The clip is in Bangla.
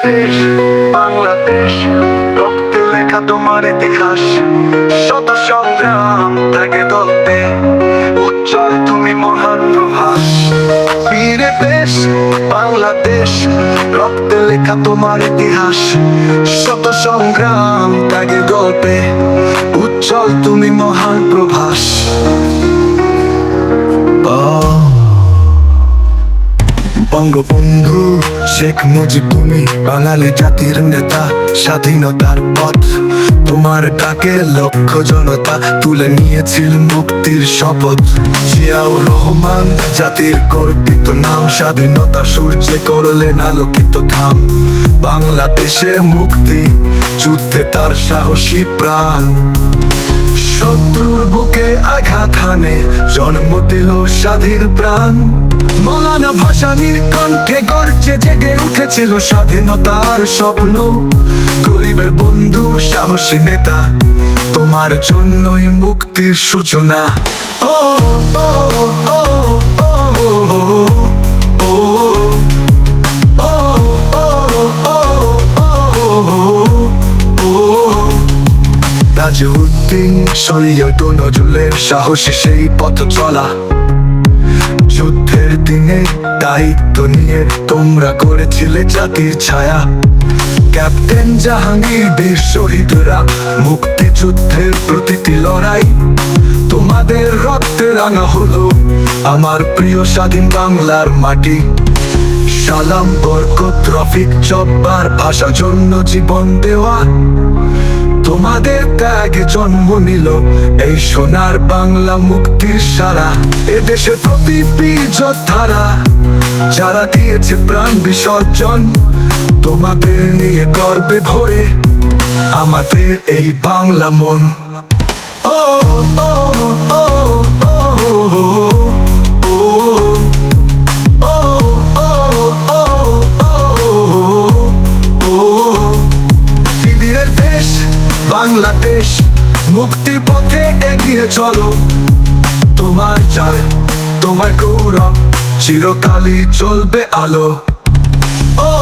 দেশ বাংলাদেশ, রক্তে লেখা তোমার ইতিহাস। শত সংগ্রাম ত্যাগে দলতে উজ্জ্বল তুমি মহান প্রভাস। বীরে দেশ বাংলাদেশ, রক্তে লেখা তোমার ইতিহাস। শত সংগ্রাম ত্যাগে দলতে উজ্জ্বল তুমি মহান প্রভাস। বঙ্গবন্ধু শেখ মুজিব, তুমি বাঙালি জাতির নেতা, স্বাধীনতার পথ তোমার ডাকে লক্ষ জনতা তুলে নিয়েছিল মুক্তির শপথ। জিয়াউর রহমান জাতির গর্বিত নাম, স্বাধীনতা সূর্যে করলেন আলোকিত ধাম। বাংলাদেশের মুক্তি যুদ্ধে তার সাহসী প্রাণ, শত্রুর বুকে আঘাত হানে জন্ম দিল স্বাধীন প্রাণ। মৌলানা ভাসানীর কণ্ঠে গর্জে জেগে উঠেছিল স্বাধীনতার স্বপ্ন। গরিবের বন্ধু সাহসী নেতা, তোমার জন্যই মুক্তির সূচনা। ও ও ও ও তাজউদ্দিন সৈয়দ নজরুলের সাহসী সেই পথ চলা। যুদ্ধের দিনে দায়িত্ব নিয়ে তোমরা করেছিলে জাতির ছায়া। ক্যাপ্টেন জাহাঙ্গীর, বীর শহীদরা, মুক্তিযুদ্ধের প্রতিটি লড়াই তোমাদের রক্তে রাঙা হলো আমার প্রিয় স্বাধীন বাংলার মাটি। সালাম, বরকত, রফিক, জব্বার, ভাষার জন্য জীবন দেওয়া তোমাদের ত্যাগে জন্ম নিল এই সোনার বাংলা মুক্তির সারা। এদেশের প্রতিটি যোদ্ধারা যারা দিয়েছে প্রাণ বিসর্জন, তোমাদের নিয়ে গর্বে ভরে আমাদের এই বাংলা মন। ও ও ও বাংলাদেশ, মুক্তির পথে এগিয়ে চলো। তোমার জয়, তোমার গৌরব চিরকালই জ্বলবে আলো। ও